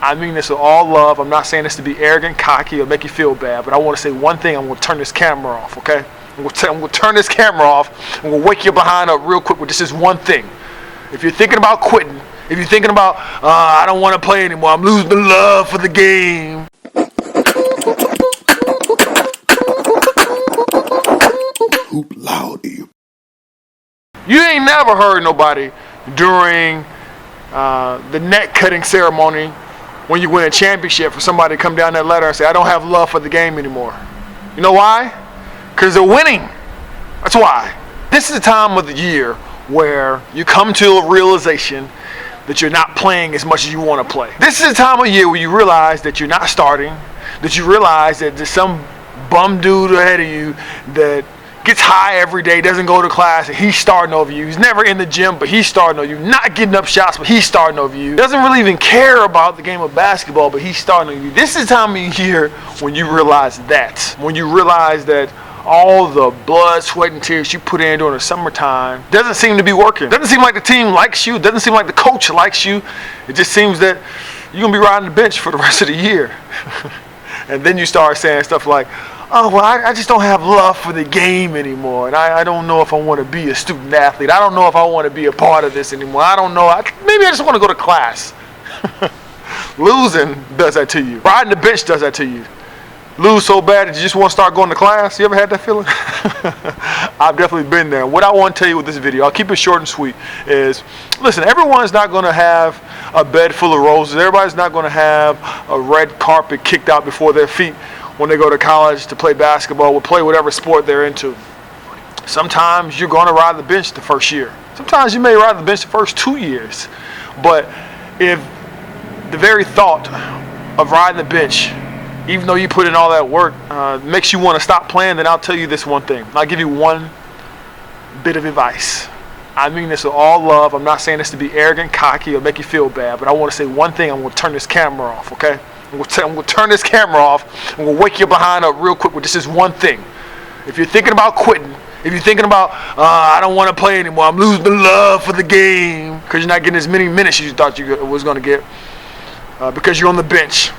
I mean this with all love. I'm not saying this to be arrogant, cocky, or make you feel bad, but I want to say one thing. I'm going to turn this camera off, okay? I'm going to turn this camera off. I'm going to wake you behind up real quick with this is one thing. If you're thinking about quitting, if you're thinking about, I don't want to play anymore, I'm losing the love for the game. Hoop loud. You ain't never heard nobody during the net cutting ceremony when you win a championship for somebody to come down that ladder and say, I don't have love for the game anymore. You know why? Because they're winning. That's why. This is the time of the year where you come to a realization that you're not playing as much as you want to play. This is the time of year where you realize that you're not starting, that you realize that there's some bum dude ahead of you that gets high every day, doesn't go to class, and he's starting over you. He's never in the gym, but he's starting over you. Not getting up shots, but he's starting over you. Doesn't really even care about the game of basketball, but he's starting over you. This is the time of year when you realize that. When you realize that all the blood, sweat, and tears you put in during the summertime doesn't seem to be working. Doesn't seem like the team likes you. Doesn't seem like the coach likes you. It just seems that you're going to be riding the bench for the rest of the year. And then you start saying stuff like, oh, well, I just don't have love for the game anymore. And I don't know if I want to be a student athlete. I don't know if I want to be a part of this anymore. I don't know. Maybe I just want to go to class. Losing does that to you. Riding the bench does that to you. Lose so bad that you just want to start going to class. You ever had that feeling? I've definitely been there. What I want to tell you with this video, I'll keep it short and sweet, is listen, everyone's not going to have a bed full of roses. Everybody's not going to have a red carpet kicked out before their feet when they go to college to play basketball or play whatever sport they're into. Sometimes you're going to ride the bench the first year. Sometimes you may ride the bench the first 2 years. But if the very thought of riding the bench, even though you put in all that work, makes you want to stop playing, then I'll tell you this one thing. I'll give you one bit of advice. I mean this with all love. I'm not saying this to be arrogant, cocky, or make you feel bad, but I want to say one thing. I'm going to turn this camera off, okay? I'm going to turn this camera off. I'm going to wake you behind up real quick with this is one thing. If you're thinking about quitting, if you're thinking about, I don't want to play anymore, I'm losing the love for the game because you're not getting as many minutes as you thought you was going to get because you're on the bench,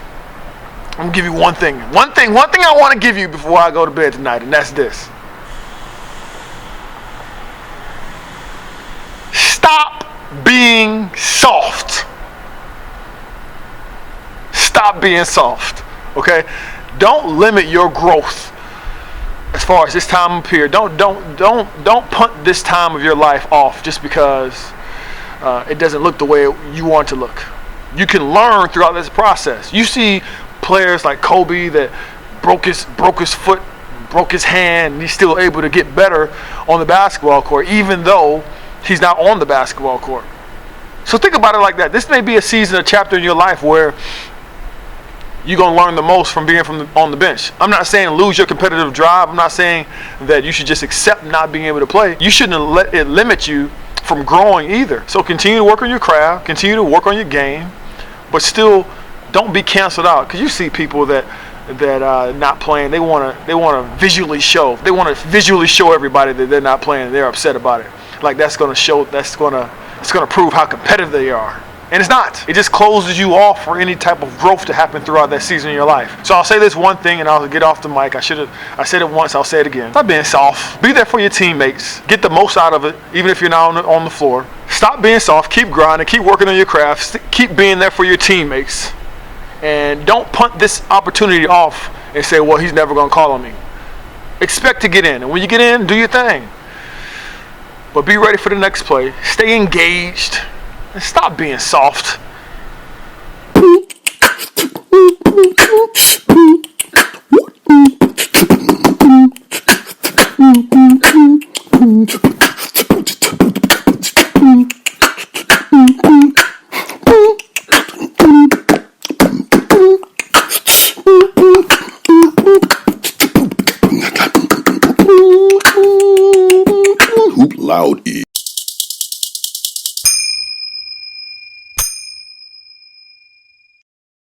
I'm going to give you one thing. One thing I want to give you before I go to bed tonight, and that's this. Stop being soft. Stop being soft, okay? Don't limit your growth as far as this time up here. Don't punt this time of your life off just because it doesn't look the way you want it to look. You can learn throughout this process. You see players like Kobe that broke his foot, broke his hand, and he's still able to get better on the basketball court, even though he's not on the basketball court. So think about it like that. This may be a season, a chapter in your life where you're going to learn the most from being on the bench. I'm not saying lose your competitive drive. I'm not saying that you should just accept not being able to play. You shouldn't let it limit you from growing either. So continue to work on your craft, continue to work on your game, but still don't be canceled out. Because you see people that not playing, they want to visually show. They want to visually show everybody that they're not playing and they're upset about it. Like it's going to prove how competitive they are. And it's not. It just closes you off for any type of growth to happen throughout that season in your life. So I'll say this one thing and I'll get off the mic. I said it once, I'll say it again. Stop being soft. Be there for your teammates. Get the most out of it, even if you're not on the floor. Stop being soft. Keep grinding. Keep working on your craft. Keep being there for your teammates. And don't punt this opportunity off and say, well, he's never going to call on me. Expect to get in. And when you get in, do your thing. But be ready for the next play. Stay engaged. And stop being soft. Hoop loud.